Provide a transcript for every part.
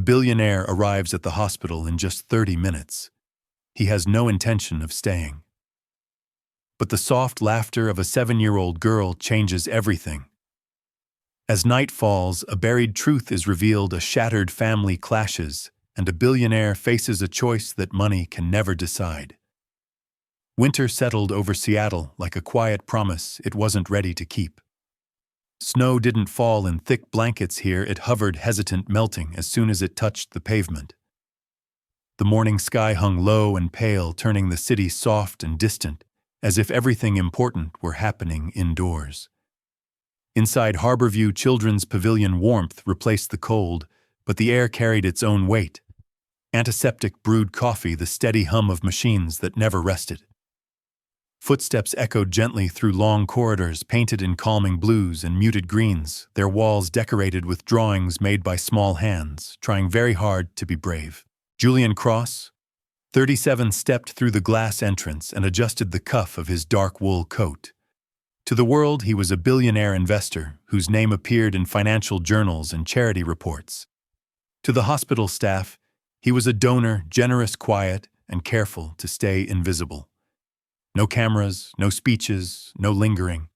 billionaire arrives at the hospital in just 30 minutes. He has no intention of staying. But the soft laughter of a 7-year-old girl changes everything. As night falls, a buried truth is revealed, a shattered family clashes, and a billionaire faces a choice that money can never decide. Winter settled over Seattle like a quiet promise it wasn't ready to keep. Snow didn't fall in thick blankets here, it hovered hesitant, melting as soon as it touched the pavement. The morning sky hung low and pale, turning the city soft and distant, as if everything important were happening indoors. Inside Harborview Children's Pavilion, warmth replaced the cold, but the air carried its own weight. Antiseptic brewed coffee, the steady hum of machines that never rested. Footsteps echoed gently through long corridors painted in calming blues and muted greens, their walls decorated with drawings made by small hands, trying very hard to be brave. Julian Cross, 37, stepped through the glass entrance and adjusted the cuff of his dark wool coat. To the world, he was a billionaire investor whose name appeared in financial journals and charity reports. To the hospital staff, he was a donor, generous, quiet, and careful to stay invisible. No cameras, no speeches, no lingering.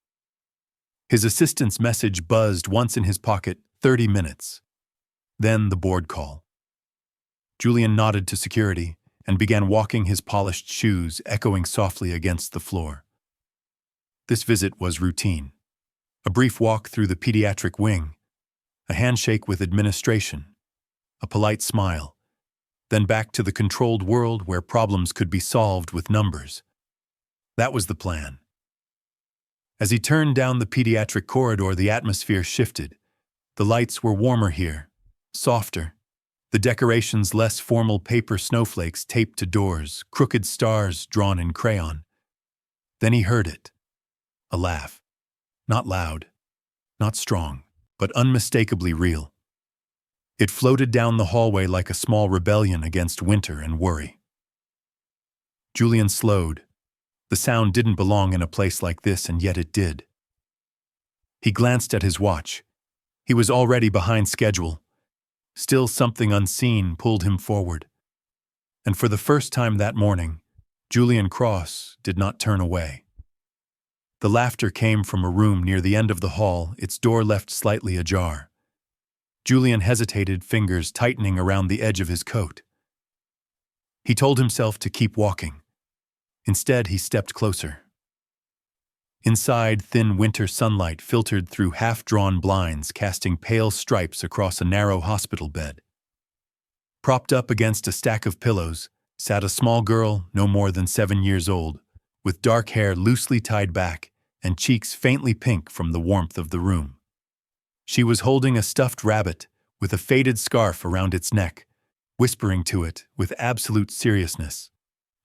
His assistant's message buzzed once in his pocket, 30 minutes. Then the board call. Julian nodded to security and began walking, his polished shoes echoing softly against the floor. This visit was routine. A brief walk through the pediatric wing, a handshake with administration, a polite smile, then back to the controlled world where problems could be solved with numbers. That was the plan. As he turned down the pediatric corridor, the atmosphere shifted. The lights were warmer here, softer. The decorations less formal, paper snowflakes taped to doors, crooked stars drawn in crayon. Then he heard it. A laugh. Not loud, not strong, but unmistakably real. It floated down the hallway like a small rebellion against winter and worry. Julian slowed. The sound didn't belong in a place like this, and yet it did. He glanced at his watch. He was already behind schedule. Still, something unseen pulled him forward. And for the first time that morning, Julian Cross did not turn away. The laughter came from a room near the end of the hall, its door left slightly ajar. Julian hesitated, fingers tightening around the edge of his coat. He told himself to keep walking. Instead, he stepped closer. Inside, thin winter sunlight filtered through half-drawn blinds, casting pale stripes across a narrow hospital bed. Propped up against a stack of pillows, sat a small girl no more than 7 years old, with dark hair loosely tied back and cheeks faintly pink from the warmth of the room. She was holding a stuffed rabbit with a faded scarf around its neck, whispering to it with absolute seriousness.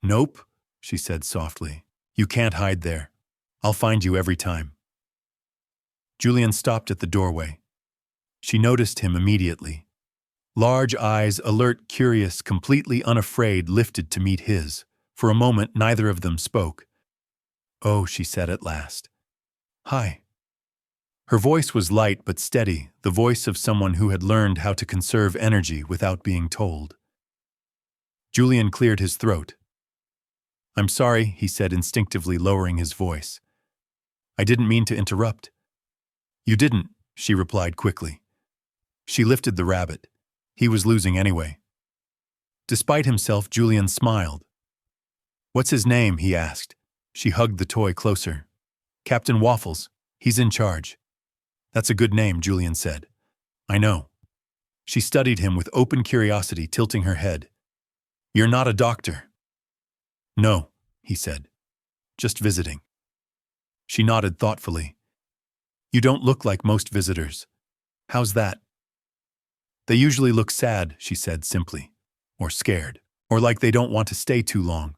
"Nope," she said softly. "You can't hide there. I'll find you every time." Julian stopped at the doorway. She noticed him immediately. Large eyes, alert, curious, completely unafraid, lifted to meet his. For a moment, neither of them spoke. "Oh," she said at last. "Hi." Her voice was light but steady, the voice of someone who had learned how to conserve energy without being told. Julian cleared his throat. "I'm sorry," he said instinctively, lowering his voice. "I didn't mean to interrupt." "You didn't," she replied quickly. She lifted the rabbit. He was losing anyway. Despite himself, Julian smiled. "What's his name?" he asked. She hugged the toy closer. "Captain Waffles. He's in charge." "That's a good name," Julian said. "I know." She studied him with open curiosity, tilting her head. "You're not a doctor?" "No," he said. "Just visiting." She nodded thoughtfully. "You don't look like most visitors. How's that?" "They usually look sad," she said simply, "or scared, or like they don't want to stay too long."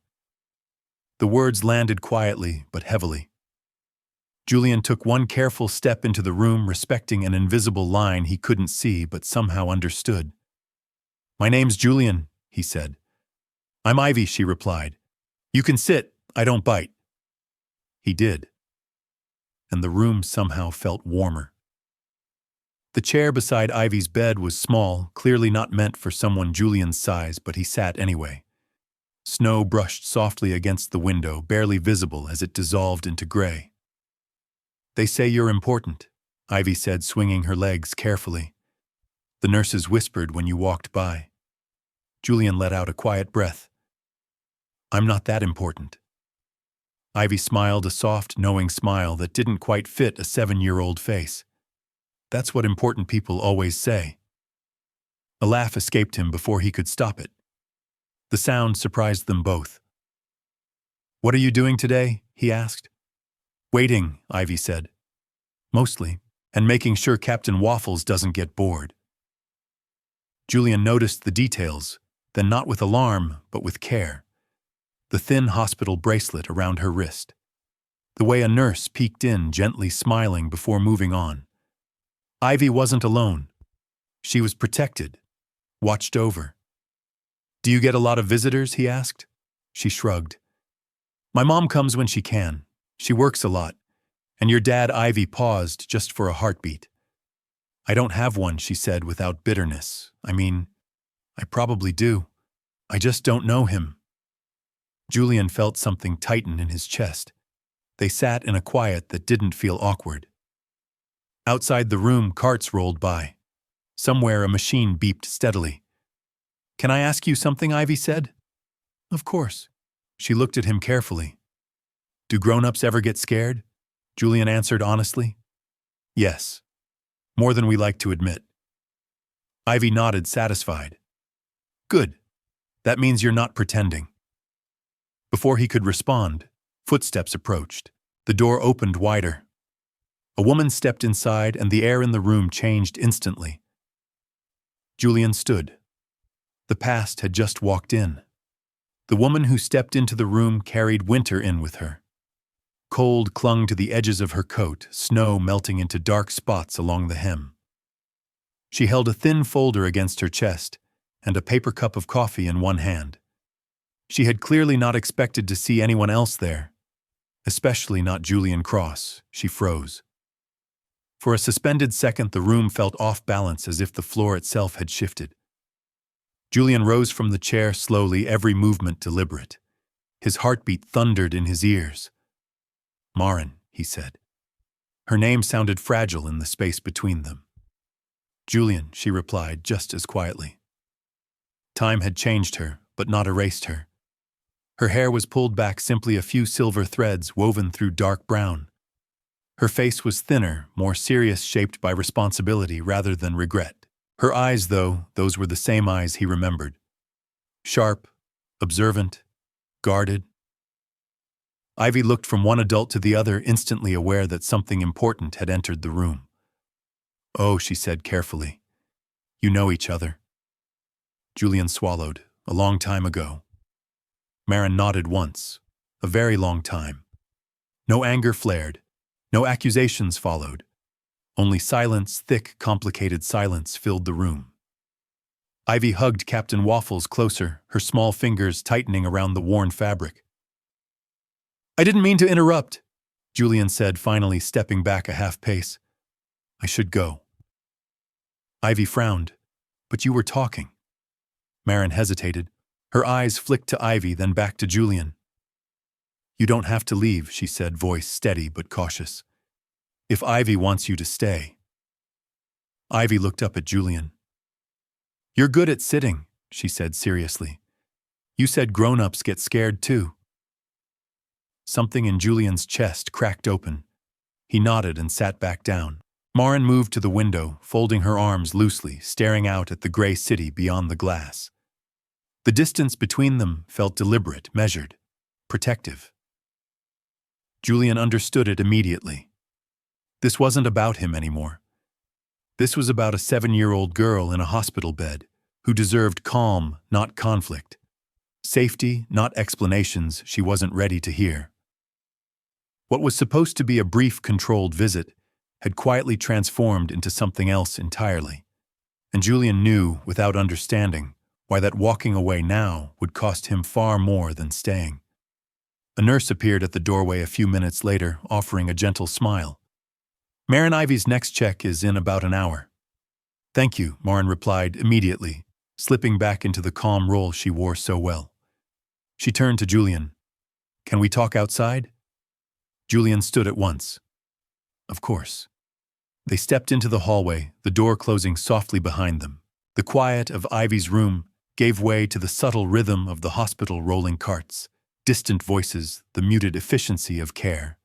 The words landed quietly but heavily. Julian took one careful step into the room, respecting an invisible line he couldn't see but somehow understood. "My name's Julian," he said. "I'm Ivy," she replied. "You can sit, I don't bite." He did. And the room somehow felt warmer. The chair beside Ivy's bed was small, clearly not meant for someone Julian's size, but he sat anyway. Snow brushed softly against the window, barely visible as it dissolved into gray. "They say you're important," Ivy said, swinging her legs carefully. "The nurses whispered when you walked by." Julian let out a quiet breath. "I'm not that important." Ivy smiled, a soft, knowing smile that didn't quite fit a 7-year-old face. "That's what important people always say." A laugh escaped him before he could stop it. The sound surprised them both. "What are you doing today?" he asked. "Waiting," Ivy said. "Mostly, and making sure Captain Waffles doesn't get bored." Julian noticed the details, then not with alarm, but with care. The thin hospital bracelet around her wrist. The way a nurse peeked in, gently smiling before moving on. Ivy wasn't alone. She was protected, watched over. "Do you get a lot of visitors?" he asked. She shrugged. "My mom comes when she can. She works a lot. And your dad," Ivy paused just for a heartbeat. "I don't have one," she said without bitterness. "I mean, I probably do. I just don't know him." Julian felt something tighten in his chest. They sat in a quiet that didn't feel awkward. Outside the room, carts rolled by. Somewhere a machine beeped steadily. "Can I ask you something?" Ivy said. "Of course." She looked at him carefully. "Do grown-ups ever get scared?" Julian answered honestly. "Yes. More than we like to admit." Ivy nodded, satisfied. "Good. That means you're not pretending." Before he could respond, footsteps approached. The door opened wider. A woman stepped inside, and the air in the room changed instantly. Julian stood. The past had just walked in. The woman who stepped into the room carried winter in with her. Cold clung to the edges of her coat, snow melting into dark spots along the hem. She held a thin folder against her chest and a paper cup of coffee in one hand. She had clearly not expected to see anyone else there, especially not Julian Cross. She froze. For a suspended second, the room felt off balance, as if the floor itself had shifted. Julian rose from the chair slowly, every movement deliberate. His heartbeat thundered in his ears. "Maren," he said. Her name sounded fragile in the space between them. "Julian," she replied just as quietly. Time had changed her, but not erased her. Her hair was pulled back, simply a few silver threads woven through dark brown. Her face was thinner, more serious, shaped by responsibility rather than regret. Her eyes, though, those were the same eyes he remembered. Sharp, observant, guarded. Ivy looked from one adult to the other, instantly aware that something important had entered the room. "Oh," she said carefully. "You know each other." Julian swallowed. "A long time ago." Maren nodded once. "A very long time." No anger flared. No accusations followed. Only silence, thick, complicated silence, filled the room. Ivy hugged Captain Waffles closer, her small fingers tightening around the worn fabric. "I didn't mean to interrupt," Julian said, finally stepping back a half pace. "I should go." Ivy frowned. "But you were talking." Maren hesitated. Her eyes flicked to Ivy, then back to Julian. "You don't have to leave," she said, voice steady but cautious. "If Ivy wants you to stay." Ivy looked up at Julian. "You're good at sitting," she said seriously. "You said grown-ups get scared too." Something in Julian's chest cracked open. He nodded and sat back down. Maren moved to the window, folding her arms loosely, staring out at the gray city beyond the glass. The distance between them felt deliberate, measured, protective. Julian understood it immediately. This wasn't about him anymore. This was about a 7-year-old girl in a hospital bed who deserved calm, not conflict. Safety, not explanations she wasn't ready to hear. What was supposed to be a brief, controlled visit had quietly transformed into something else entirely. And Julian knew, without understanding, why that walking away now would cost him far more than staying. A nurse appeared at the doorway a few minutes later, offering a gentle smile. "Maren Ivy's next check is in about an hour." Thank you, Maren replied immediately, slipping back into the calm role she wore so well. She turned to Julian. Can we talk outside? Julian stood at once. Of course. They stepped into the hallway, the door closing softly behind them. The quiet of Ivy's room gave way to the subtle rhythm of the hospital rolling carts, distant voices, the muted efficiency of care.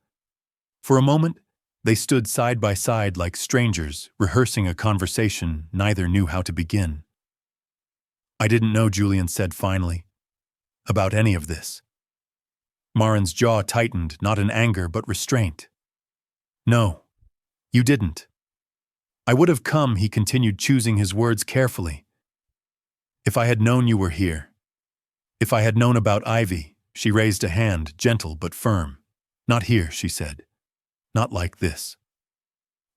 For a moment, they stood side by side like strangers, rehearsing a conversation neither knew how to begin. I didn't know, Julian said finally, about any of this. Maren's jaw tightened, not in anger but restraint. No, you didn't. I would have come, he continued, choosing his words carefully. If I had known you were here. If I had known about Ivy. She raised a hand, gentle but firm. Not here, she said. Not like this.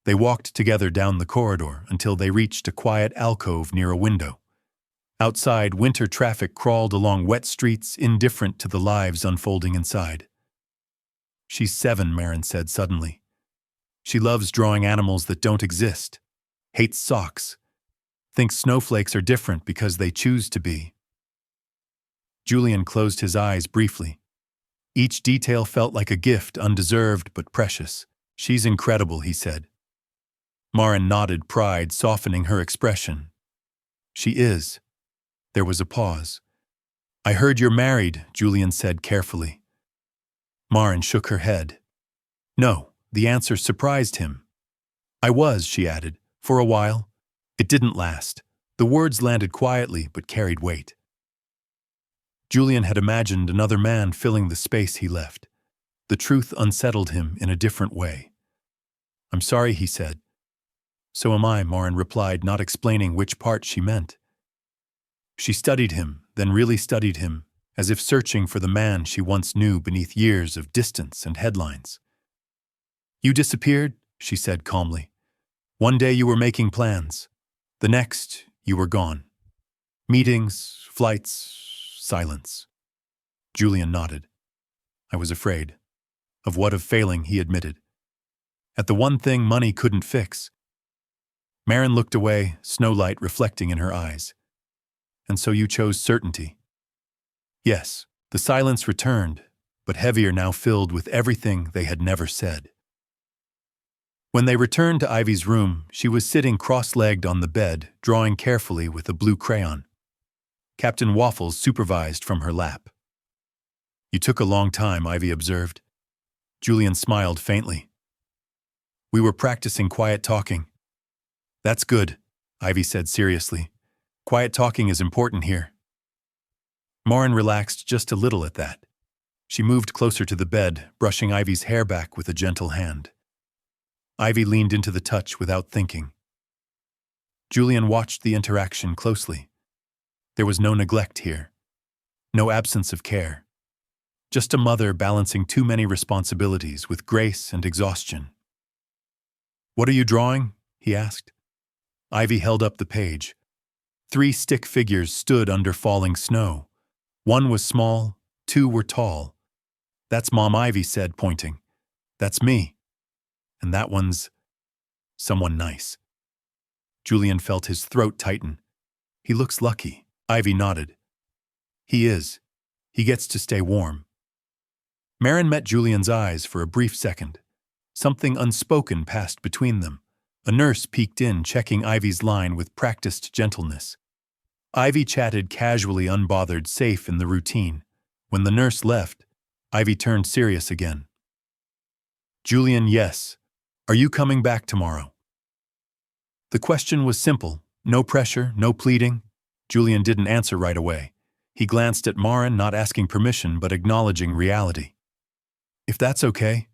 They walked together down the corridor until they reached a quiet alcove near a window. Outside, winter traffic crawled along wet streets, indifferent to the lives unfolding inside. She's 7, Maren said suddenly. She loves drawing animals that don't exist, hates socks, thinks snowflakes are different because they choose to be. Julian closed his eyes briefly. Each detail felt like a gift, undeserved but precious. She's incredible, he said. Maren nodded, pride softening her expression. She is. There was a pause. I heard you're married, Julian said carefully. Maren shook her head. No, the answer surprised him. I was, she added, for a while. It didn't last. The words landed quietly but carried weight. Julian had imagined another man filling the space he left. The truth unsettled him in a different way. I'm sorry, he said. So am I, Maren replied, not explaining which part she meant. She studied him, then really studied him, as if searching for the man she once knew beneath years of distance and headlines. You disappeared, she said calmly. One day you were making plans. The next, you were gone. Meetings, flights, silence. Julian nodded. I was afraid. Of what? Of failing, he admitted. At the one thing money couldn't fix. Maren looked away, snowlight reflecting in her eyes. And so you chose certainty. Yes, the silence returned, but heavier now, filled with everything they had never said. When they returned to Ivy's room, she was sitting cross-legged on the bed, drawing carefully with a blue crayon. Captain Waffles supervised from her lap. You took a long time, Ivy observed. Julian smiled faintly. We were practicing quiet talking. That's good, Ivy said seriously. Quiet talking is important here. Maren relaxed just a little at that. She moved closer to the bed, brushing Ivy's hair back with a gentle hand. Ivy leaned into the touch without thinking. Julian watched the interaction closely. There was no neglect here, no absence of care. Just a mother balancing too many responsibilities with grace and exhaustion. What are you drawing? He asked. Ivy held up the page. 3 stick figures stood under falling snow. 1 was small, 2 were tall. That's Mom, Ivy said, pointing. That's me. And that one's someone nice. Julian felt his throat tighten. He looks lucky. Ivy nodded. He is. He gets to stay warm. Maren met Julian's eyes for a brief second. Something unspoken passed between them. A nurse peeked in, checking Ivy's line with practiced gentleness. Ivy chatted casually, unbothered, safe in the routine. When the nurse left, Ivy turned serious again. Julian, yes. Are you coming back tomorrow? The question was simple. No pressure, no pleading. Julian didn't answer right away. He glanced at Maren, not asking permission but acknowledging reality. If that's okay,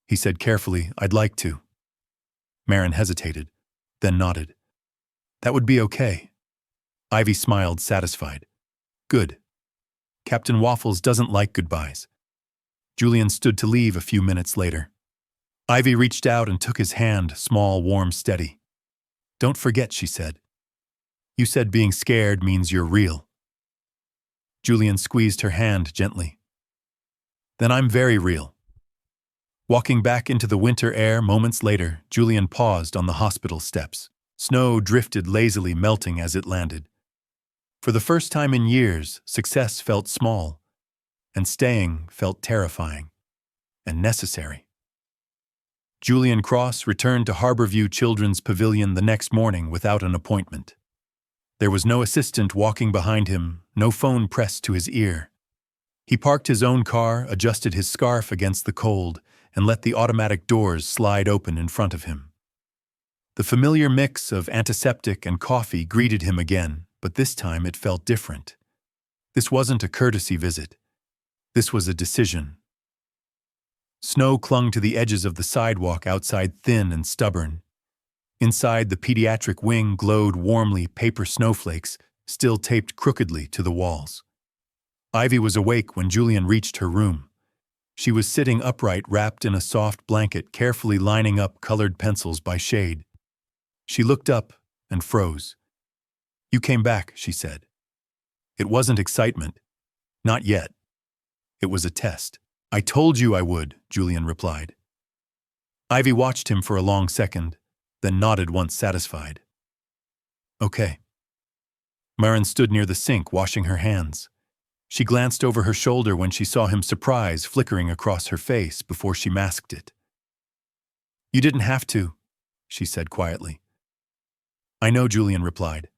he said carefully, I'd like to. Maren hesitated, then nodded. That would be okay. Ivy smiled, satisfied. Good. Captain Waffles doesn't like goodbyes. Julian stood to leave a few minutes later. Ivy reached out and took his hand, small, warm, steady. Don't forget, she said. You said being scared means you're real. Julian squeezed her hand gently. Then I'm very real. Walking back into the winter air moments later, Julian paused on the hospital steps. Snow drifted lazily, melting as it landed. For the first time in years, success felt small, and staying felt terrifying and necessary. Julian Cross returned to Harborview Children's Pavilion the next morning without an appointment. There was no assistant walking behind him, no phone pressed to his ear. He parked his own car, adjusted his scarf against the cold, and let the automatic doors slide open in front of him. The familiar mix of antiseptic and coffee greeted him again, but this time it felt different. This wasn't a courtesy visit. This was a decision. Snow clung to the edges of the sidewalk outside, thin and stubborn. Inside, the pediatric wing glowed warmly, paper snowflakes still taped crookedly to the walls. Ivy was awake when Julian reached her room. She was sitting upright, wrapped in a soft blanket, carefully lining up colored pencils by shade. She looked up and froze. "You came back," she said. It wasn't excitement. Not yet. It was a test. "I told you I would," Julian replied. Ivy watched him for a long second, then nodded once satisfied. "Okay." Maren stood near the sink, washing her hands. She glanced over her shoulder when she saw him, surprise flickering across her face before she masked it. "You didn't have to," she said quietly. "I know," Julian replied.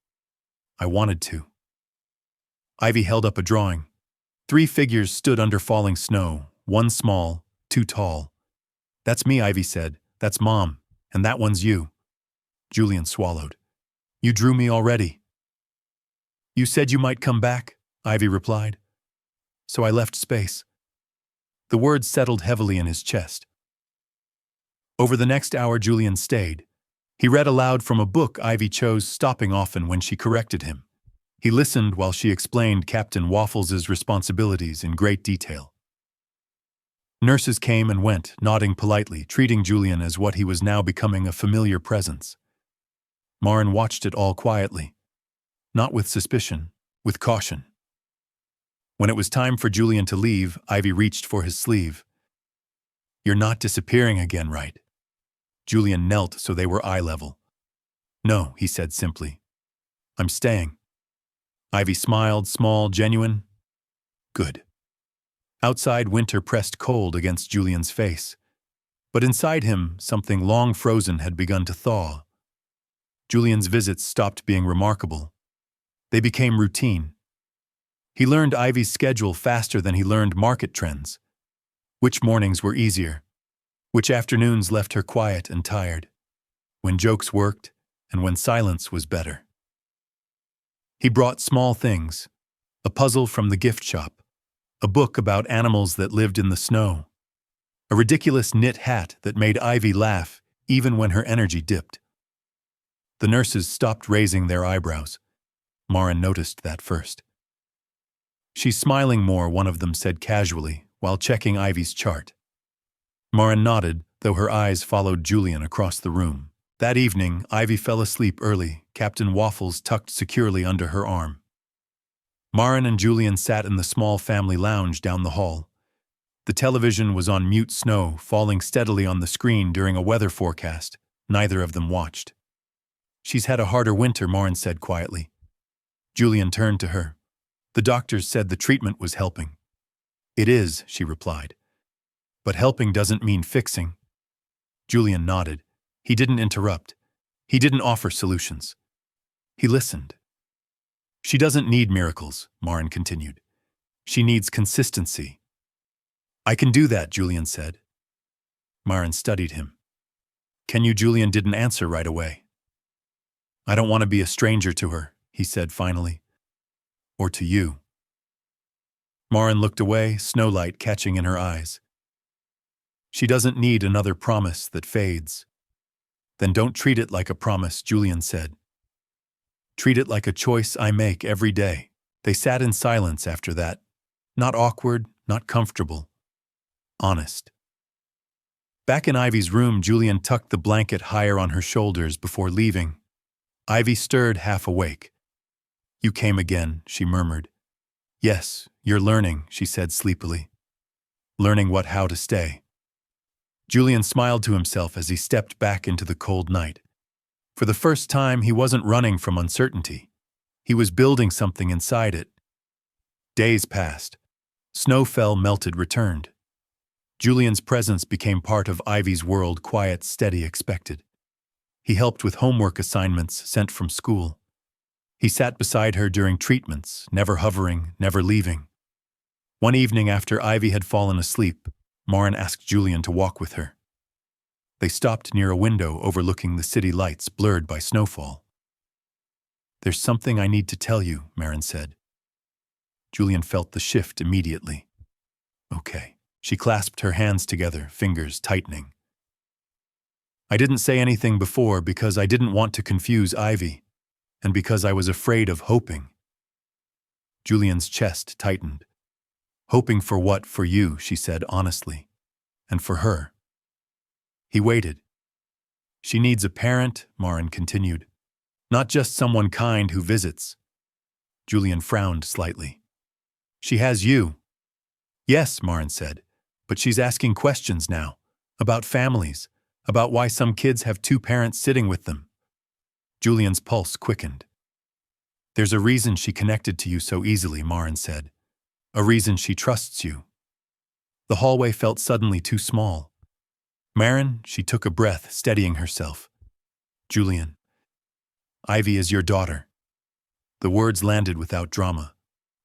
"I wanted to." Ivy held up a drawing. 3 figures stood under falling snow, one small, 2 tall. "That's me," Ivy said. "That's Mom, and that one's you." Julian swallowed. "You drew me already." "You said you might come back," Ivy replied. "So I left space." The words settled heavily in his chest. Over the next hour, Julian stayed. He read aloud from a book Ivy chose, stopping often when she corrected him. He listened while she explained Captain Waffles' responsibilities in great detail. Nurses came and went, nodding politely, treating Julian as what he was now becoming, a familiar presence. Maren watched it all quietly. Not with suspicion, with caution. When it was time for Julian to leave, Ivy reached for his sleeve. "You're not disappearing again, right?" Julian knelt so they were eye level. "No," he said simply. "I'm staying." Ivy smiled, small, genuine. "Good." Outside, winter pressed cold against Julian's face. But inside him, something long frozen had begun to thaw. Julian's visits stopped being remarkable. They became routine. He learned Ivy's schedule faster than he learned market trends. Which mornings were easier? Which afternoons left her quiet and tired? When jokes worked, and when silence was better. He brought small things: a puzzle from the gift shop, a book about animals that lived in the snow, a ridiculous knit hat that made Ivy laugh even when her energy dipped. The nurses stopped raising their eyebrows. Maren noticed that first. "She's smiling more," one of them said casually, while checking Ivy's chart. Maren nodded, though her eyes followed Julian across the room. That evening, Ivy fell asleep early, Captain Waffles tucked securely under her arm. Maren and Julian sat in the small family lounge down the hall. The television was on mute, snow falling steadily on the screen during a weather forecast. Neither of them watched. "She's had a harder winter," Maren said quietly. Julian turned to her. "The doctors said the treatment was helping." "It is," she replied. "But helping doesn't mean fixing." Julian nodded. He didn't interrupt. He didn't offer solutions. He listened. "She doesn't need miracles," Maren continued. "She needs consistency." "I can do that," Julian said. Maren studied him. "Can you?" Julian didn't answer right away. "I don't want to be a stranger to her," he said finally. "Or to you." Maren looked away, snowlight catching in her eyes. "She doesn't need another promise that fades." "Then don't treat it like a promise," Julian said. "Treat it like a choice I make every day." They sat in silence after that. Not awkward, not comfortable. Honest. Back in Ivy's room, Julian tucked the blanket higher on her shoulders before leaving. Ivy stirred, half awake. "You came again," she murmured. "Yes, you're learning," she said sleepily. "Learning how to stay." Julian smiled to himself as he stepped back into the cold night. For the first time, he wasn't running from uncertainty. He was building something inside it. Days passed. Snow fell, melted, returned. Julian's presence became part of Ivy's world, quiet, steady, expected. He helped with homework assignments sent from school. He sat beside her during treatments, never hovering, never leaving. One evening after Ivy had fallen asleep, Maren asked Julian to walk with her. They stopped near a window overlooking the city lights blurred by snowfall. "There's something I need to tell you," Maren said. Julian felt the shift immediately. "Okay." She clasped her hands together, fingers tightening. "I didn't say anything before because I didn't want to confuse Ivy, and because I was afraid of hoping." Julian's chest tightened. "Hoping for what? For you," she said honestly. "And for her." He waited. "She needs a parent," Maren continued. "Not just someone kind who visits." Julian frowned slightly. "She has you." "Yes," Maren said, "but she's asking questions now. About families. About why some kids have two parents sitting with them." Julian's pulse quickened. "There's a reason she connected to you so easily," Maren said. "A reason she trusts you." The hallway felt suddenly too small. "Maren," she took a breath, steadying herself. "Julian, Ivy is your daughter." The words landed without drama,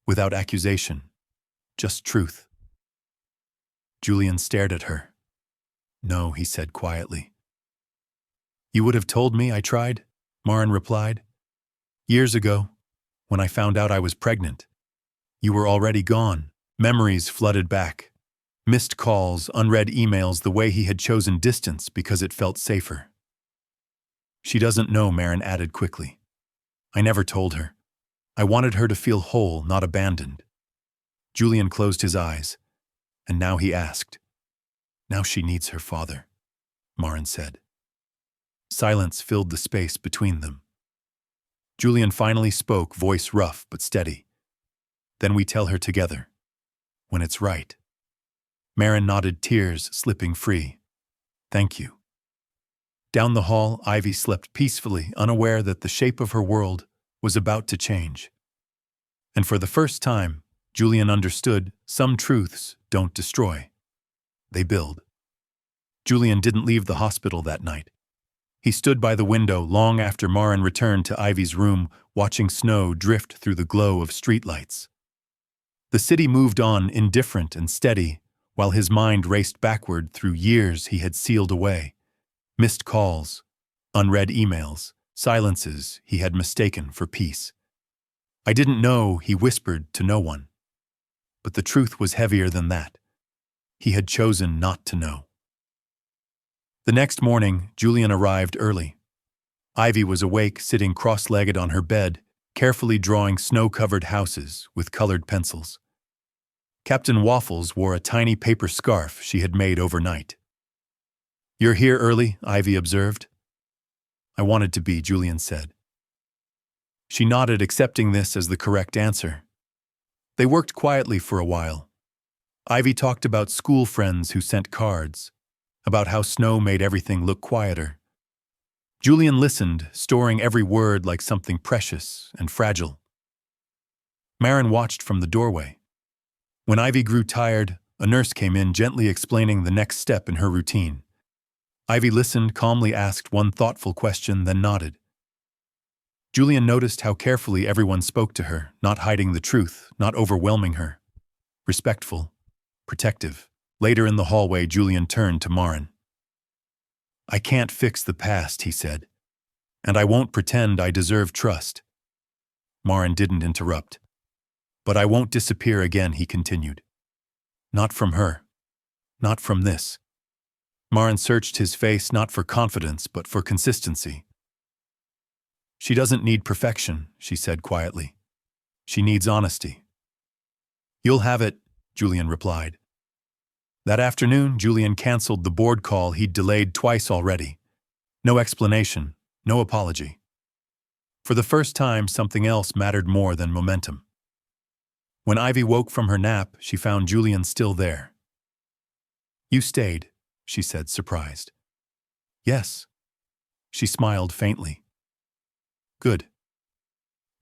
without accusation, just truth. Julian stared at her. "No," he said quietly. "You would have told me I tried," Maren replied. "Years ago, when I found out I was pregnant. You were already gone." Memories flooded back. Missed calls, unread emails, the way he had chosen distance because it felt safer. "She doesn't know," Maren added quickly. "I never told her. I wanted her to feel whole, not abandoned." Julian closed his eyes, and now he asked. "Now she needs her father," Maren said. Silence filled the space between them. Julian finally spoke, voice rough but steady. "Then we tell her together. When it's right." Maren nodded, tears slipping free. "Thank you." Down the hall, Ivy slept peacefully, unaware that the shape of her world was about to change. And for the first time, Julian understood some truths don't destroy. They build. Julian didn't leave the hospital that night. He stood by the window long after Maren returned to Ivy's room, watching snow drift through the glow of streetlights. The city moved on, indifferent and steady, while his mind raced backward through years he had sealed away. Missed calls, unread emails, silences he had mistaken for peace. "I didn't know," he whispered to no one. But the truth was heavier than that. He had chosen not to know. The next morning, Julian arrived early. Ivy was awake, sitting cross-legged on her bed, carefully drawing snow-covered houses with colored pencils. Captain Waffles wore a tiny paper scarf she had made overnight. "You're here early," Ivy observed. "I wanted to be," Julian said. She nodded, accepting this as the correct answer. They worked quietly for a while. Ivy talked about school friends who sent cards, about how snow made everything look quieter. Julian listened, storing every word like something precious and fragile. Maren watched from the doorway. When Ivy grew tired, a nurse came in, gently explaining the next step in her routine. Ivy listened, calmly asked one thoughtful question, then nodded. Julian noticed how carefully everyone spoke to her, not hiding the truth, not overwhelming her. Respectful, protective. Later in the hallway, Julian turned to Maren. "I can't fix the past," he said, "and I won't pretend I deserve trust." Maren didn't interrupt. "But I won't disappear again," he continued. "Not from her. Not from this." Maren searched his face, not for confidence, but for consistency. "She doesn't need perfection," she said quietly. "She needs honesty." "You'll have it," Julian replied. That afternoon, Julian canceled the board call he'd delayed twice already. No explanation, no apology. For the first time, something else mattered more than momentum. When Ivy woke from her nap, she found Julian still there. "You stayed," she said, surprised. "Yes." She smiled faintly. Good.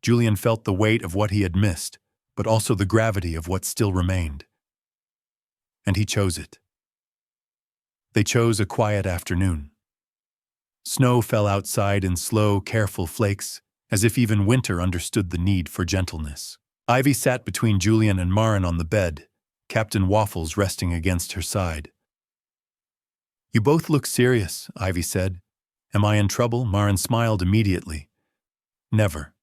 Julian felt the weight of what he had missed, but also the gravity of what still remained. And he chose it. They chose a quiet afternoon. Snow fell outside in slow, careful flakes, as if even winter understood the need for gentleness. Ivy sat between Julian and Maren on the bed, Captain Waffles resting against her side. "You both look serious," Ivy said. "Am I in trouble?" Maren smiled immediately. "Never."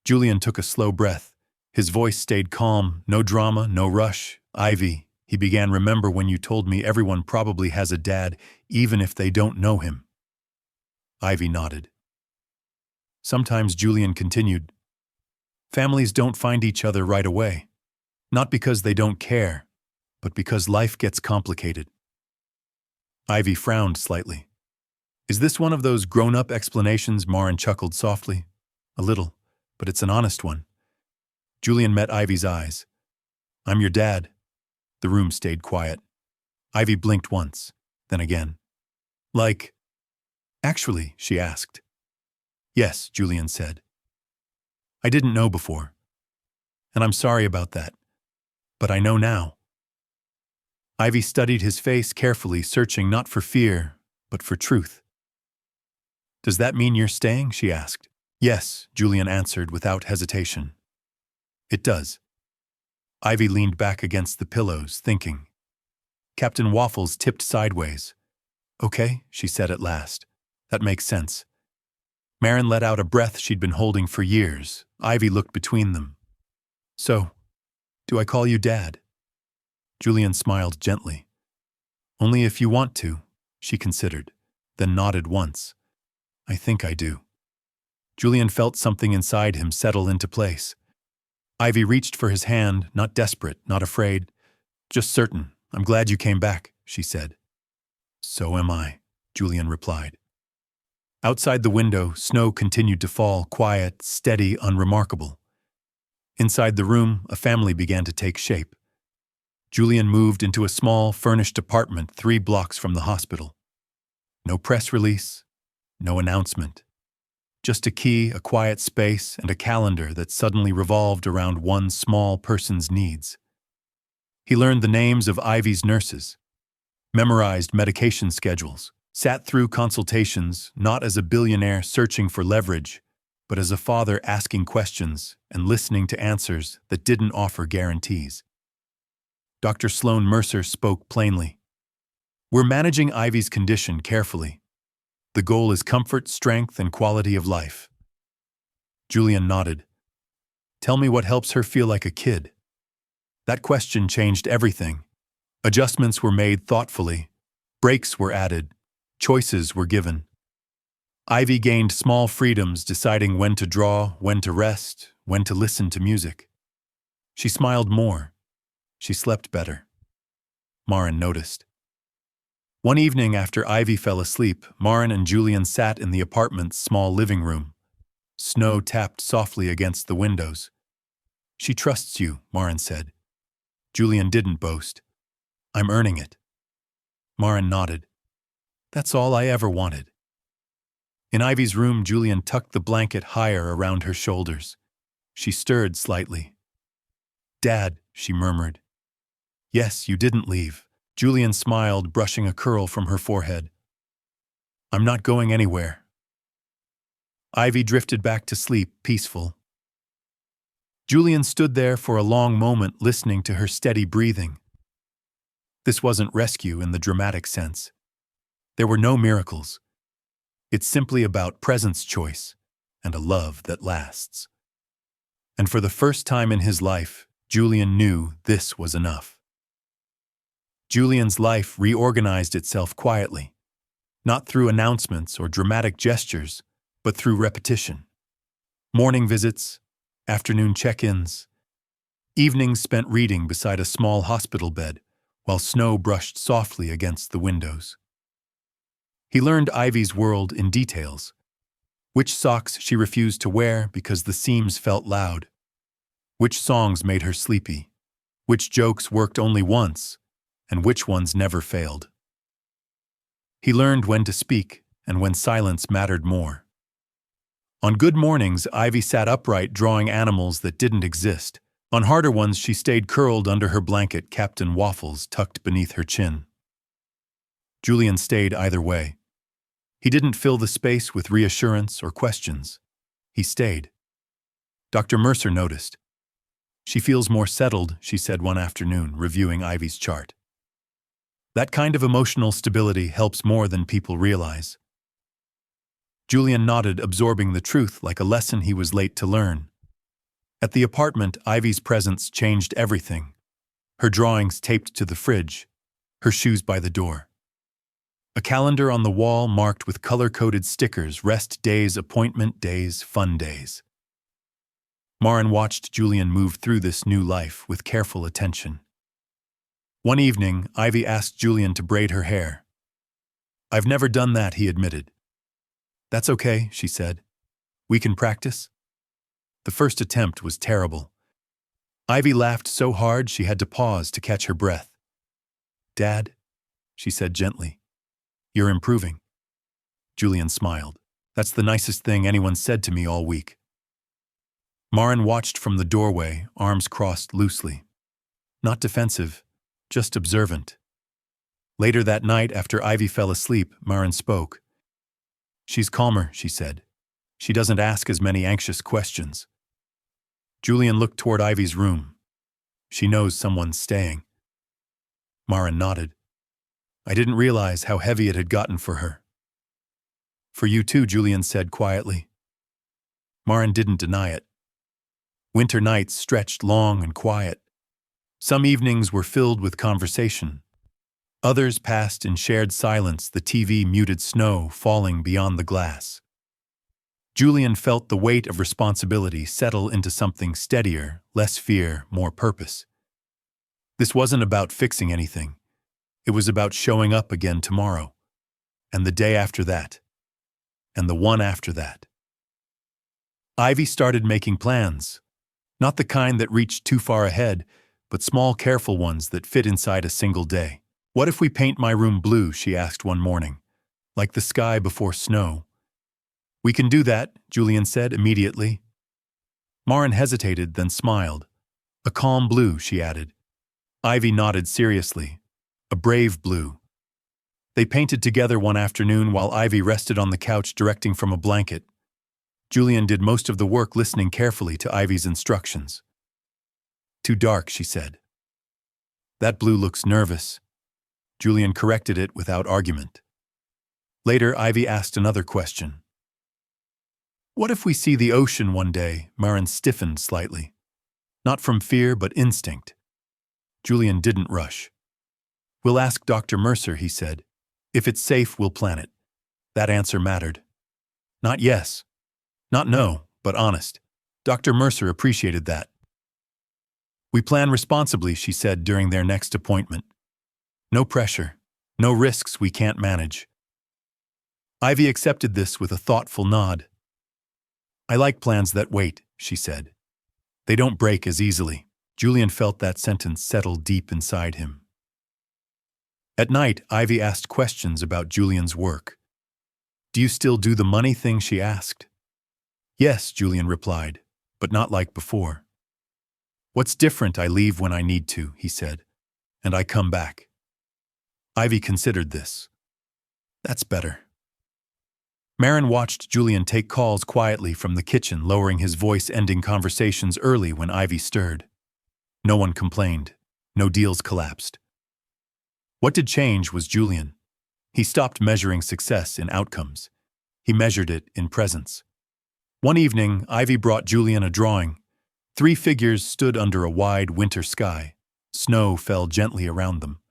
Julian took a slow breath. His voice stayed calm, no drama, no rush. "Ivy," he began, "remember when you told me everyone probably has a dad, even if they don't know him?" Ivy nodded. Sometimes, Julian continued, families don't find each other right away. Not because they don't care, but because life gets complicated. Ivy frowned slightly. "Is this one of those grown-up explanations?" Maren chuckled softly. "A little, but it's an honest one." Julian met Ivy's eyes. "I'm your dad." The room stayed quiet. Ivy blinked once, then again. "Like, actually?" she asked. "Yes," Julian said. "I didn't know before. And I'm sorry about that. But I know now." Ivy studied his face carefully, searching not for fear, but for truth. "Does that mean you're staying?" she asked. "Yes," Julian answered without hesitation. "It does." Ivy leaned back against the pillows, thinking. Captain Waffles tipped sideways. "Okay," she said at last. "That makes sense." Maren let out a breath she'd been holding for years. Ivy looked between them. "So, do I call you Dad?" Julian smiled gently. "Only if you want to," she considered, then nodded once. "I think I do." Julian felt something inside him settle into place. Ivy reached for his hand, not desperate, not afraid, just certain. "I'm glad you came back," she said. "So am I," Julian replied. Outside the window, snow continued to fall, quiet, steady, unremarkable. Inside the room, a family began to take shape. Julian moved into a small, furnished apartment 3 blocks from the hospital. No press release, no announcement. Just a key, a quiet space, and a calendar that suddenly revolved around one small person's needs. He learned the names of Ivy's nurses, memorized medication schedules, sat through consultations not as a billionaire searching for leverage, but as a father asking questions and listening to answers that didn't offer guarantees. Dr. Sloan Mercer spoke plainly. "We're managing Ivy's condition carefully. The goal is comfort, strength, and quality of life." Julian nodded. "Tell me what helps her feel like a kid." That question changed everything. Adjustments were made thoughtfully. Breaks were added. Choices were given. Ivy gained small freedoms, deciding when to draw, when to rest, when to listen to music. She smiled more. She slept better. Maren noticed. One evening after Ivy fell asleep, Maren and Julian sat in the apartment's small living room. Snow tapped softly against the windows. "She trusts you," Maren said. Julian didn't boast. "I'm earning it." Maren nodded. "That's all I ever wanted." In Ivy's room, Julian tucked the blanket higher around her shoulders. She stirred slightly. "Dad," she murmured. "Yes, you didn't leave." Julian smiled, brushing a curl from her forehead. "I'm not going anywhere." Ivy drifted back to sleep, peaceful. Julian stood there for a long moment, listening to her steady breathing. This wasn't rescue in the dramatic sense. There were no miracles. It's simply about presence choice and a love that lasts. And for the first time in his life, Julian knew this was enough. Julian's life reorganized itself quietly, not through announcements or dramatic gestures, but through repetition. Morning visits, afternoon check-ins, evenings spent reading beside a small hospital bed while snow brushed softly against the windows. He learned Ivy's world in details. Which socks she refused to wear because the seams felt loud. Which songs made her sleepy. Which jokes worked only once, and which ones never failed. He learned when to speak and when silence mattered more. On good mornings, Ivy sat upright drawing animals that didn't exist. On harder ones, she stayed curled under her blanket, Captain Waffles tucked beneath her chin. Julian stayed either way. He didn't fill the space with reassurance or questions. He stayed. Dr. Mercer noticed. "She feels more settled," she said one afternoon, reviewing Ivy's chart. "That kind of emotional stability helps more than people realize." Julian nodded, absorbing the truth like a lesson he was late to learn. At the apartment, Ivy's presence changed everything. Her drawings taped to the fridge, her shoes by the door. A calendar on the wall marked with color-coded stickers: rest days, appointment days, fun days. Maren watched Julian move through this new life with careful attention. One evening, Ivy asked Julian to braid her hair. "I've never done that," he admitted. "That's okay," she said. "We can practice." The first attempt was terrible. Ivy laughed so hard she had to pause to catch her breath. "Dad," she said gently, "you're improving." Julian smiled. "That's the nicest thing anyone said to me all week." Maren watched from the doorway, arms crossed loosely. Not defensive, just observant. Later that night, after Ivy fell asleep, Maren spoke. "She's calmer," she said. "She doesn't ask as many anxious questions." Julian looked toward Ivy's room. "She knows someone's staying." Maren nodded. "I didn't realize how heavy it had gotten for her." "For you too," Julian said quietly. Maren didn't deny it. Winter nights stretched long and quiet. Some evenings were filled with conversation. Others passed in shared silence, the TV muted snow falling beyond the glass. Julian felt the weight of responsibility settle into something steadier, less fear, more purpose. This wasn't about fixing anything. It was about showing up again tomorrow, and the day after that, and the one after that. Ivy started making plans, not the kind that reached too far ahead, but small, careful ones that fit inside a single day. "What if we paint my room blue?" she asked one morning, "like the sky before snow." "We can do that," Julian said immediately. Maren hesitated, then smiled. "A calm blue," she added. Ivy nodded seriously. "A brave blue." They painted together one afternoon while Ivy rested on the couch directing from a blanket. Julian did most of the work, listening carefully to Ivy's instructions. "Too dark," she said. "That blue looks nervous." Julian corrected it without argument. Later, Ivy asked another question. "What if we see the ocean one day?" Maren stiffened slightly. Not from fear, but instinct. Julian didn't rush. "We'll ask Dr. Mercer," he said. "If it's safe, we'll plan it." That answer mattered. Not yes, not no, but honest. Dr. Mercer appreciated that. "We plan responsibly," she said during their next appointment. "No pressure, no risks we can't manage." Ivy accepted this with a thoughtful nod. "I like plans that wait," she said. "They don't break as easily." Julian felt that sentence settle deep inside him. At night, Ivy asked questions about Julian's work. "Do you still do the money thing?" she asked. "Yes," Julian replied, "but not like before." "What's different?" "I leave when I need to," he said, "and I come back." Ivy considered this. "That's better." Maren watched Julian take calls quietly from the kitchen, lowering his voice, ending conversations early when Ivy stirred. No one complained. No deals collapsed. What did change was Julian. He stopped measuring success in outcomes. He measured it in presence. One evening, Ivy brought Julian a drawing. 3 figures stood under a wide winter sky. Snow fell gently around them.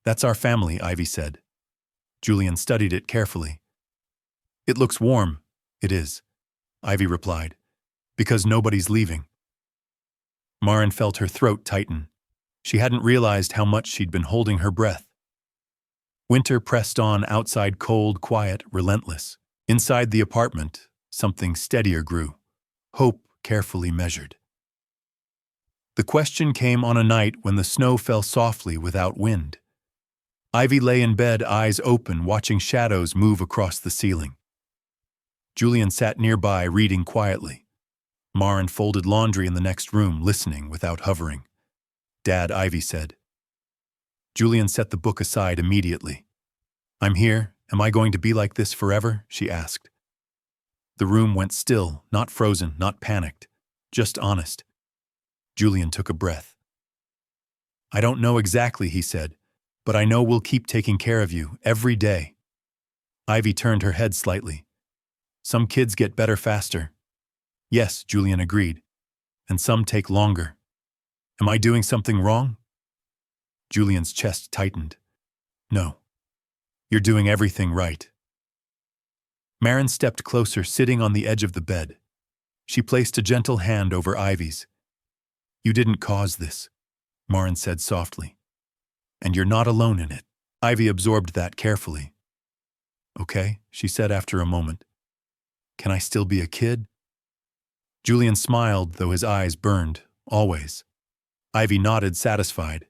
"That's our family," Ivy said. Julian studied it carefully. "It looks warm." "It is," Ivy replied, "because nobody's leaving." Maren felt her throat tighten. She hadn't realized how much she'd been holding her breath. Winter pressed on outside, cold, quiet, relentless. Inside the apartment, something steadier grew. Hope carefully measured. The question came on a night when the snow fell softly without wind. Ivy lay in bed, eyes open, watching shadows move across the ceiling. Julian sat nearby, reading quietly. Maren folded laundry in the next room, listening without hovering. "Dad," Ivy said. Julian set the book aside immediately. "I'm here. Am I going to be like this forever?" she asked. The room went still, not frozen, not panicked, just honest. Julian took a breath. "I don't know exactly," he said, "but I know we'll keep taking care of you every day." Ivy turned her head slightly. "Some kids get better faster." "Yes," Julian agreed, "and some take longer." "Am I doing something wrong?" Julian's chest tightened. "No. You're doing everything right." Maren stepped closer, sitting on the edge of the bed. She placed a gentle hand over Ivy's. "You didn't cause this," Maren said softly. "And you're not alone in it." Ivy absorbed that carefully. "Okay," she said after a moment. "Can I still be a kid?" Julian smiled, though his eyes burned, always. Ivy nodded, satisfied.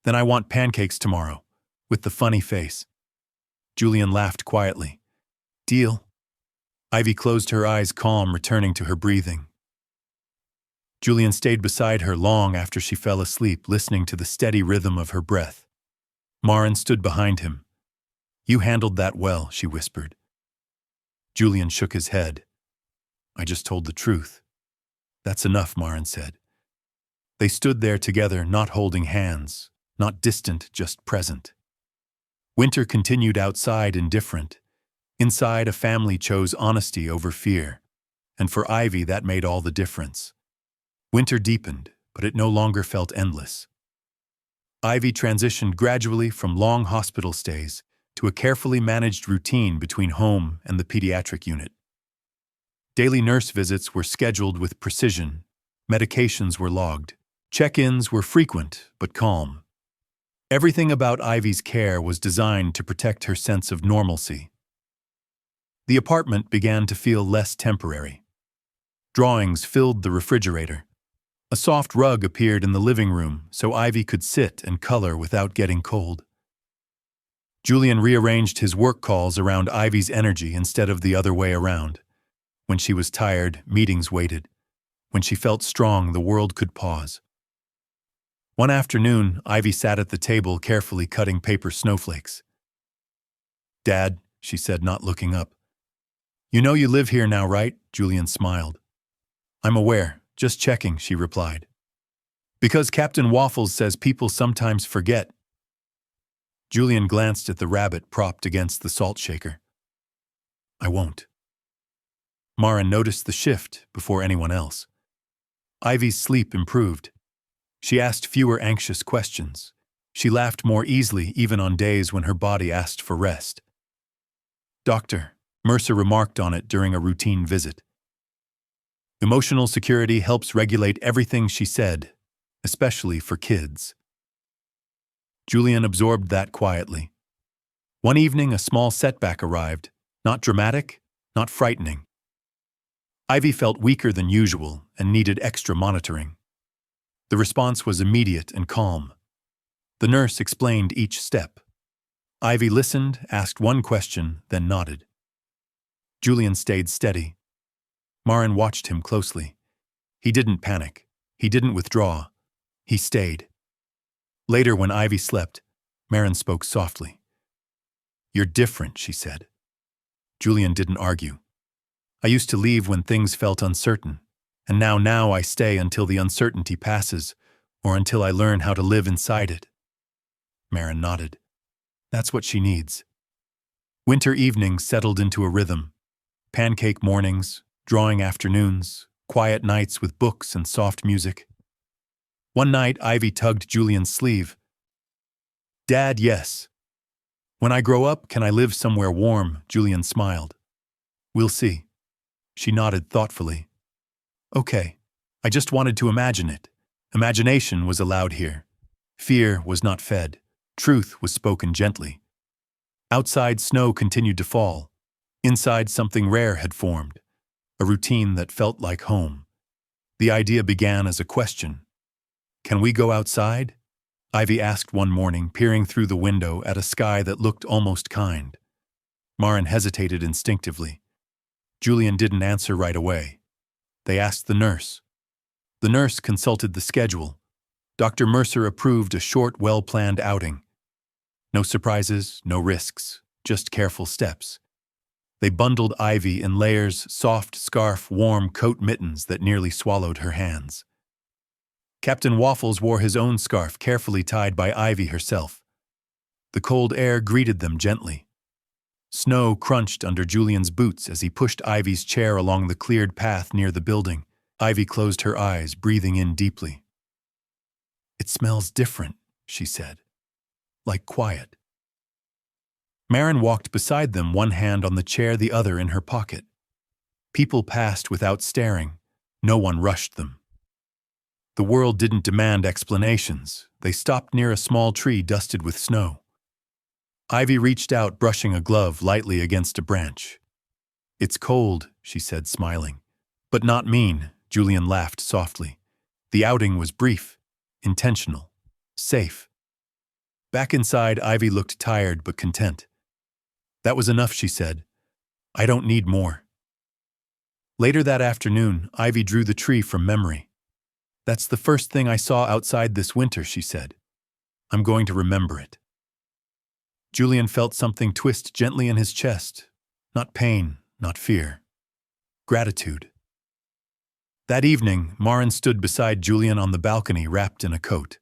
"Then I want pancakes tomorrow," with the funny face. Julian laughed quietly. "Deal." Ivy closed her eyes, calm, returning to her breathing. Julian stayed beside her long after she fell asleep, listening to the steady rhythm of her breath. Maren stood behind him. "You handled that well," she whispered. Julian shook his head. "I just told the truth." "That's enough," Maren said. They stood there together, not holding hands, not distant, just present. Winter continued outside, indifferent. Inside, a family chose honesty over fear, and for Ivy that made all the difference. Winter deepened, but it no longer felt endless. Ivy transitioned gradually from long hospital stays to a carefully managed routine between home and the pediatric unit. Daily nurse visits were scheduled with precision, medications were logged, check-ins were frequent but calm. Everything about Ivy's care was designed to protect her sense of normalcy. The apartment began to feel less temporary. Drawings filled the refrigerator. A soft rug appeared in the living room so Ivy could sit and color without getting cold. Julian rearranged his work calls around Ivy's energy instead of the other way around. When she was tired, meetings waited. When she felt strong, the world could pause. One afternoon, Ivy sat at the table, carefully cutting paper snowflakes. "Dad," she said, not looking up. "You know you live here now, right?" Julian smiled. "I'm aware. Just checking," she replied. "Because Captain Waffles says people sometimes forget." Julian glanced at the rabbit propped against the salt shaker. "I won't." Maren noticed the shift before anyone else. Ivy's sleep improved. She asked fewer anxious questions. She laughed more easily even on days when her body asked for rest. "Doctor," Mercer remarked on it during a routine visit. "Emotional security helps regulate everything," she said, "especially for kids." Julian absorbed that quietly. One evening, a small setback arrived, not dramatic, not frightening. Ivy felt weaker than usual and needed extra monitoring. The response was immediate and calm. The nurse explained each step. Ivy listened, asked one question, then nodded. Julian stayed steady. Maren watched him closely. He didn't panic. He didn't withdraw. He stayed. Later, when Ivy slept, Maren spoke softly. "You're different," she said. Julian didn't argue. "I used to leave when things felt uncertain, and now I stay until the uncertainty passes, or until I learn how to live inside it." Maren nodded. That's what she needs. Winter evenings settled into a rhythm. Pancake mornings, drawing afternoons, quiet nights with books and soft music. One night, Ivy tugged Julian's sleeve. "Dad, yes. When I grow up, can I live somewhere warm?" Julian smiled. "We'll see." She nodded thoughtfully. "Okay. I just wanted to imagine it. Imagination was allowed here. Fear was not fed. Truth was spoken gently." Outside, snow continued to fall. Inside, something rare had formed, a routine that felt like home. The idea began as a question. "Can we go outside?" Ivy asked one morning, peering through the window at a sky that looked almost kind. Maren hesitated instinctively. Julian didn't answer right away. They asked the nurse. The nurse consulted the schedule. Dr. Mercer approved a short, well-planned outing. No surprises, no risks, just careful steps. They bundled Ivy in layers, soft scarf, warm coat mittens that nearly swallowed her hands. Captain Waffles wore his own scarf carefully tied by Ivy herself. The cold air greeted them gently. Snow crunched under Julian's boots as he pushed Ivy's chair along the cleared path near the building. Ivy closed her eyes, breathing in deeply. "It smells different," she said. "Like quiet." Marin walked beside them, one hand on the chair, the other in her pocket. People passed without staring. No one rushed them. The world didn't demand explanations. They stopped near a small tree dusted with snow. Ivy reached out, brushing a glove lightly against a branch. "It's cold," she said, smiling. "But not mean," Julian laughed softly. The outing was brief, intentional, safe. Back inside, Ivy looked tired but content. "That was enough," she said. "I don't need more." Later that afternoon, Ivy drew the tree from memory. "That's the first thing I saw outside this winter," she said. "I'm going to remember it." Julian felt something twist gently in his chest. Not pain, not fear. Gratitude. That evening, Marin stood beside Julian on the balcony, wrapped in a coat.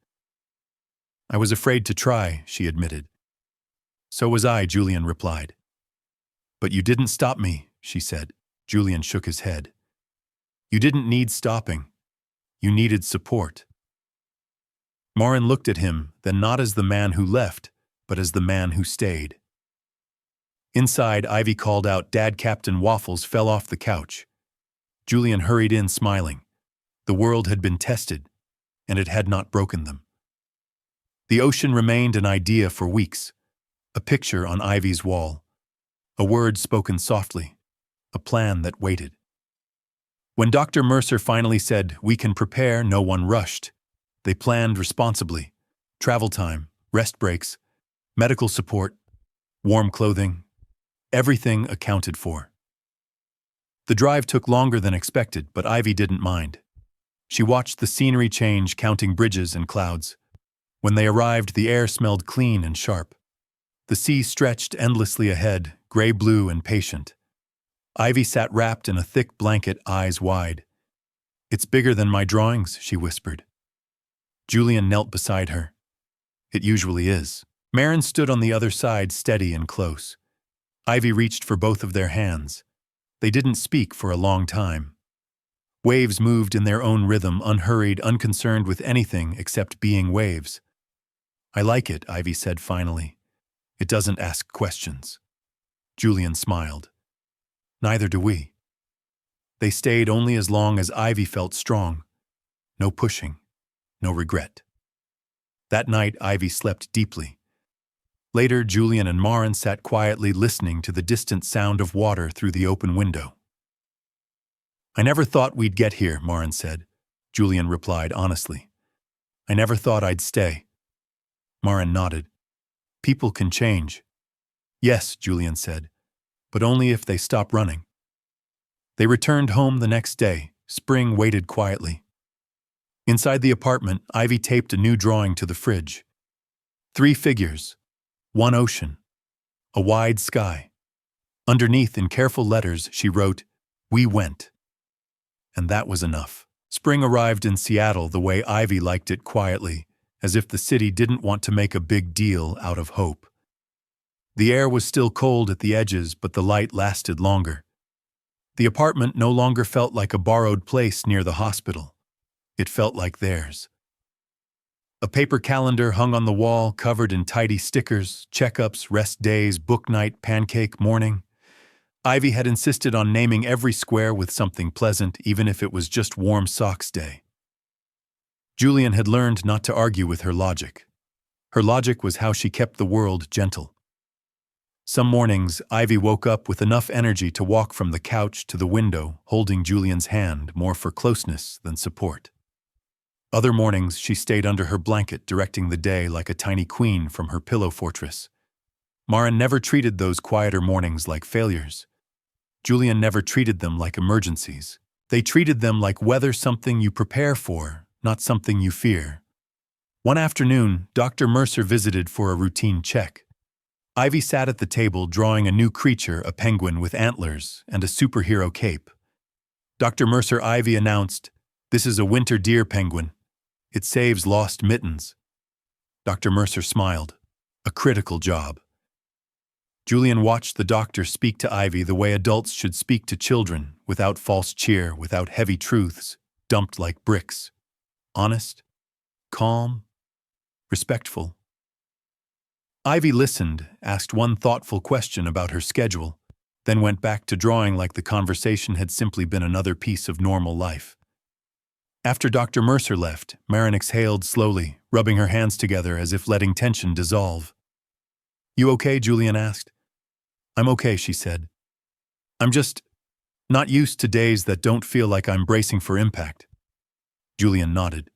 "I was afraid to try," she admitted. "So was I," Julian replied. "But you didn't stop me," she said. Julian shook his head. "You didn't need stopping. You needed support." Marin looked at him, then not as the man who left, but as the man who stayed. Inside, Ivy called out, "Dad!" Captain Waffles fell off the couch. Julian hurried in, smiling. The world had been tested, and it had not broken them. The ocean remained an idea for weeks, a picture on Ivy's wall, a word spoken softly, a plan that waited. When Dr. Mercer finally said, "We can prepare," no one rushed. They planned responsibly. Travel time, rest breaks, medical support, warm clothing, everything accounted for. The drive took longer than expected, but Ivy didn't mind. She watched the scenery change, counting bridges and clouds. When they arrived, the air smelled clean and sharp. The sea stretched endlessly ahead, gray-blue and patient. Ivy sat wrapped in a thick blanket, eyes wide. "It's bigger than my drawings," she whispered. Julian knelt beside her. "It usually is." Marin stood on the other side, steady and close. Ivy reached for both of their hands. They didn't speak for a long time. Waves moved in their own rhythm, unhurried, unconcerned with anything except being waves. "I like it," Ivy said finally. "It doesn't ask questions." Julian smiled. "Neither do we." They stayed only as long as Ivy felt strong. No pushing, no regret. That night, Ivy slept deeply. Later, Julian and Marin sat quietly listening to the distant sound of water through the open window. "I never thought we'd get here," Marin said. Julian replied honestly. "I never thought I'd stay." Marin nodded. "People can change." "Yes," Julian said, "but only if they stop running." They returned home the next day. Spring waited quietly. Inside the apartment, Ivy taped a new drawing to the fridge. 3 figures. 1 ocean, a wide sky. Underneath, in careful letters, she wrote, "We went." And that was enough. Spring arrived in Seattle the way Ivy liked it, quietly, as if the city didn't want to make a big deal out of hope. The air was still cold at the edges, but the light lasted longer. The apartment no longer felt like a borrowed place near the hospital. It felt like theirs. A paper calendar hung on the wall, covered in tidy stickers, checkups, rest days, book night, pancake morning. Ivy had insisted on naming every square with something pleasant, even if it was just warm socks day. Julian had learned not to argue with her logic. Her logic was how she kept the world gentle. Some mornings, Ivy woke up with enough energy to walk from the couch to the window, holding Julian's hand, more for closeness than support. Other mornings, she stayed under her blanket, directing the day like a tiny queen from her pillow fortress. Marin never treated those quieter mornings like failures. Julian never treated them like emergencies. They treated them like weather, something you prepare for, not something you fear. One afternoon, Dr. Mercer visited for a routine check. Ivy sat at the table drawing a new creature, a penguin with antlers and a superhero cape. Dr. Mercer, Ivy announced, "This is a winter deer penguin. It saves lost mittens." Dr. Mercer smiled. A critical job. Julian watched the doctor speak to Ivy the way adults should speak to children, without false cheer, without heavy truths, dumped like bricks. Honest, calm, respectful. Ivy listened, asked one thoughtful question about her schedule, then went back to drawing like the conversation had simply been another piece of normal life. After Dr. Mercer left, Marin exhaled slowly, rubbing her hands together as if letting tension dissolve. "You okay?" Julian asked. "I'm okay," she said. "I'm just not used to days that don't feel like I'm bracing for impact." Julian nodded.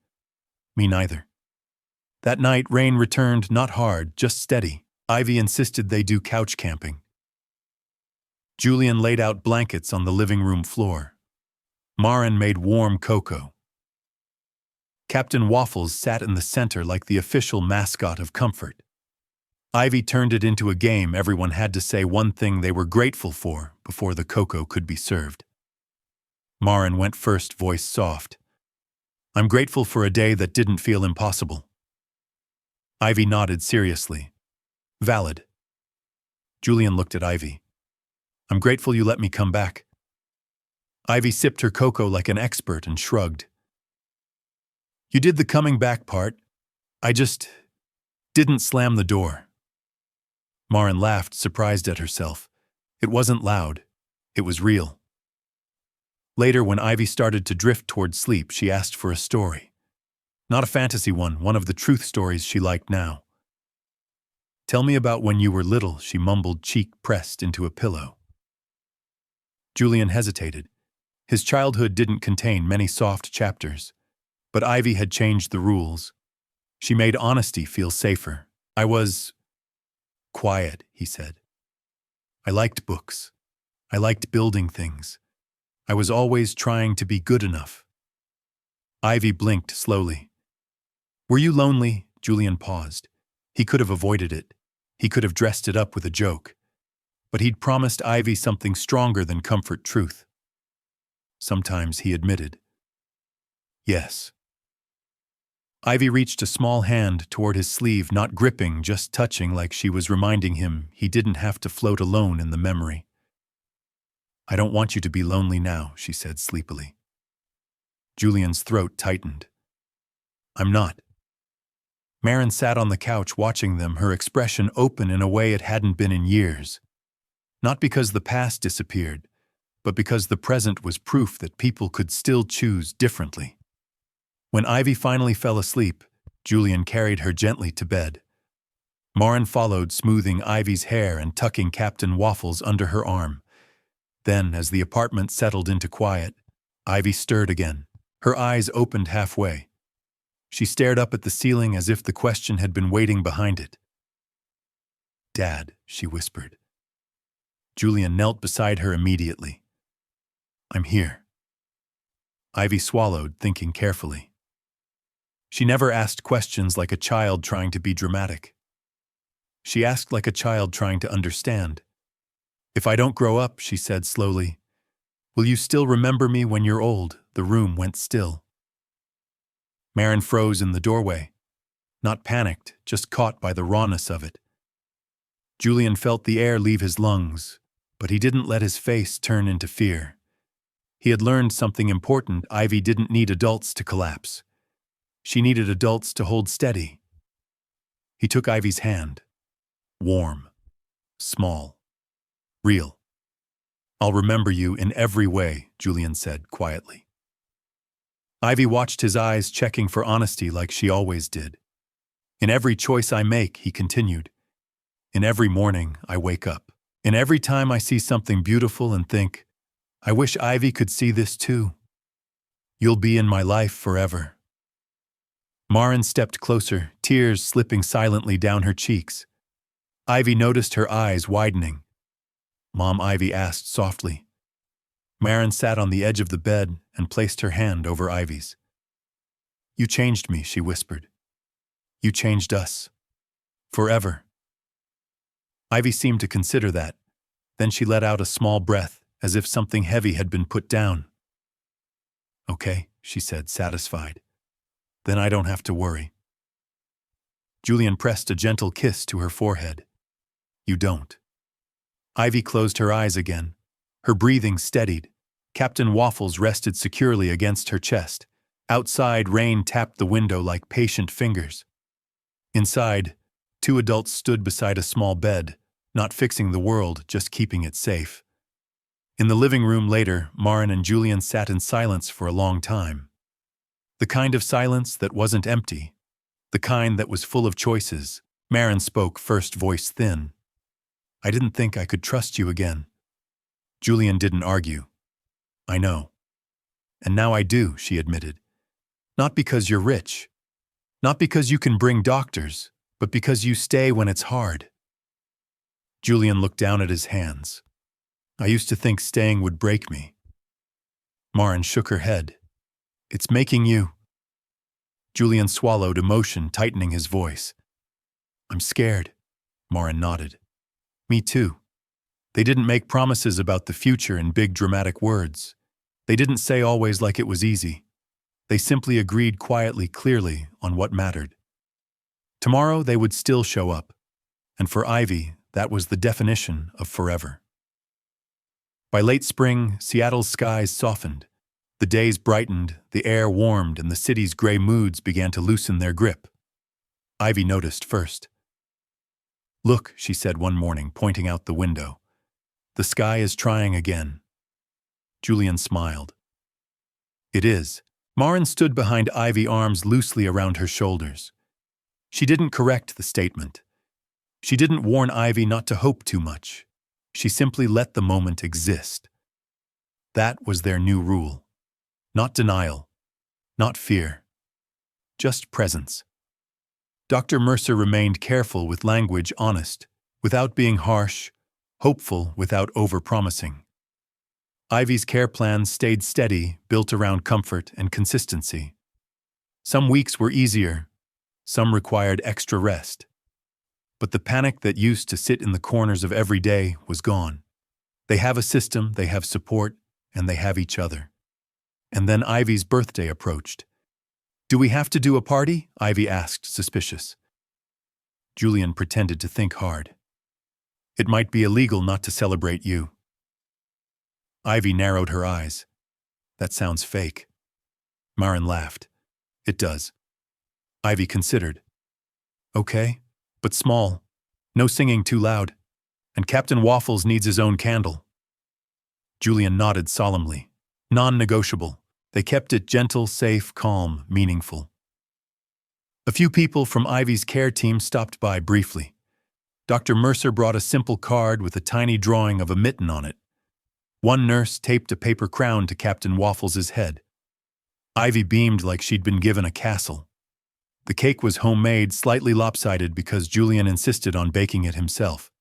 "Me neither." That night, rain returned, not hard, just steady. Ivy insisted they do couch camping. Julian laid out blankets on the living room floor. Marin made warm cocoa. Captain Waffles sat in the center like the official mascot of comfort. Ivy turned it into a game. Everyone had to say one thing they were grateful for before the cocoa could be served. Marin went first, voice soft. "I'm grateful for a day that didn't feel impossible." Ivy nodded seriously. "Valid." Julian looked at Ivy. "I'm grateful you let me come back." Ivy sipped her cocoa like an expert and shrugged. "You did the coming back part. I just didn't slam the door." Marin laughed, surprised at herself. It wasn't loud. It was real. Later, when Ivy started to drift toward sleep, she asked for a story. Not a fantasy one of the truth stories she liked now. "Tell me about when you were little," she mumbled, cheek pressed into a pillow. Julian hesitated. His childhood didn't contain many soft chapters. But Ivy had changed the rules. She made honesty feel safer. "I was quiet," he said. "I liked books. I liked building things. I was always trying to be good enough." Ivy blinked slowly. "Were you lonely?" Julian paused. He could have avoided it. He could have dressed it up with a joke. But he'd promised Ivy something stronger than comfort, truth. Sometimes, he admitted. "Yes." Ivy reached a small hand toward his sleeve, not gripping, just touching, like she was reminding him he didn't have to float alone in the memory. "I don't want you to be lonely now," she said sleepily. Julian's throat tightened. "I'm not." Marin sat on the couch watching them, her expression open in a way it hadn't been in years. Not because the past disappeared, but because the present was proof that people could still choose differently. When Ivy finally fell asleep, Julian carried her gently to bed. Marin followed, smoothing Ivy's hair and tucking Captain Waffles under her arm. Then, as the apartment settled into quiet, Ivy stirred again. Her eyes opened halfway. She stared up at the ceiling as if the question had been waiting behind it. "Dad," she whispered. Julian knelt beside her immediately. "I'm here." Ivy swallowed, thinking carefully. She never asked questions like a child trying to be dramatic. She asked like a child trying to understand. "If I don't grow up," she said slowly, "will you still remember me when you're old?" The room went still. Marin froze in the doorway. Not panicked, just caught by the rawness of it. Julian felt the air leave his lungs, but he didn't let his face turn into fear. He had learned something important. Ivy didn't need adults to collapse. She needed adults to hold steady. He took Ivy's hand. Warm, small, real. "I'll remember you in every way," Julian said quietly. Ivy watched his eyes, checking for honesty like she always did. "In every choice I make," he continued. "In every morning I wake up. In every time I see something beautiful and think, I wish Ivy could see this too. You'll be in my life forever." Marin stepped closer, tears slipping silently down her cheeks. Ivy noticed her eyes widening. "Mom," Ivy asked softly, Maren sat on the edge of the bed and placed her hand over Ivy's. "You changed me," she whispered. "You changed us. Forever." Ivy seemed to consider that. Then she let out a small breath, as if something heavy had been put down. "Okay," she said, satisfied. "Then I don't have to worry." Julian pressed a gentle kiss to her forehead. "You don't." Ivy closed her eyes again. Her breathing steadied. Captain Waffles rested securely against her chest. Outside, rain tapped the window like patient fingers. Inside, two adults stood beside a small bed, not fixing the world, just keeping it safe. In the living room later, Maren and Julian sat in silence for a long time. The kind of silence that wasn't empty. The kind that was full of choices. Maren spoke, first voice thin. "I didn't think I could trust you again." Julian didn't argue. "I know. And now I do," she admitted. "Not because you're rich. Not because you can bring doctors, but because you stay when it's hard." Julian looked down at his hands. "I used to think staying would break me." Maren shook her head. "It's making you." Julian swallowed, emotion tightening his voice. "I'm scared." Maren nodded. "Me too." They didn't make promises about the future in big dramatic words. They didn't say always like it was easy. They simply agreed quietly, clearly, on what mattered. Tomorrow they would still show up. And for Ivy, that was the definition of forever. By late spring, Seattle's skies softened. The days brightened, the air warmed, and the city's gray moods began to loosen their grip. Ivy noticed first. "Look," she said one morning, pointing out the window. "The sky is trying again." Julian smiled. "It is." Maren stood behind Ivy, arms loosely around her shoulders. She didn't correct the statement. She didn't warn Ivy not to hope too much. She simply let the moment exist. That was their new rule. Not denial. Not fear. Just presence. Dr. Mercer remained careful with language, honest, without being harsh, hopeful without over-promising. Ivy's care plans stayed steady, built around comfort and consistency. Some weeks were easier, some required extra rest. But the panic that used to sit in the corners of every day was gone. They have a system, they have support, and they have each other. And then Ivy's birthday approached. "Do we have to do a party?" Ivy asked, suspicious. Julian pretended to think hard. "It might be illegal not to celebrate you." Ivy narrowed her eyes. "That sounds fake." Maren laughed. "It does." Ivy considered. "Okay, but small. No singing too loud. And Captain Waffles needs his own candle." Julian nodded solemnly. Non-negotiable. They kept it gentle, safe, calm, meaningful. A few people from Ivy's care team stopped by briefly. Dr. Mercer brought a simple card with a tiny drawing of a mitten on it. One nurse taped a paper crown to Captain Waffles' head. Ivy beamed like she'd been given a castle. The cake was homemade, slightly lopsided because Julian insisted on baking it himself.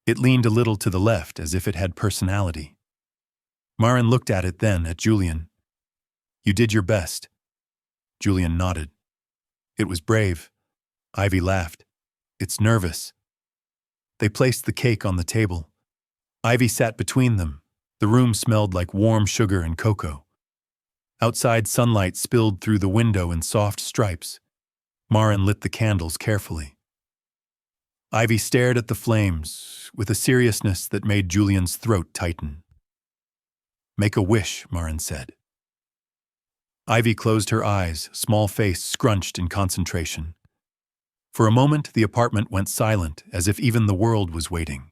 It leaned a little to the left, as if it had personality. Maren looked at it then, at Julian. "You did your best." Julian nodded. "It was brave." Ivy laughed. "It's nervous." They placed the cake on the table. Ivy sat between them. The room smelled like warm sugar and cocoa. Outside, sunlight spilled through the window in soft stripes. Maren lit the candles carefully. Ivy stared at the flames with a seriousness that made Julian's throat tighten. "Make a wish," Maren said. Ivy closed her eyes, small face scrunched in concentration. For a moment, the apartment went silent, as if even the world was waiting.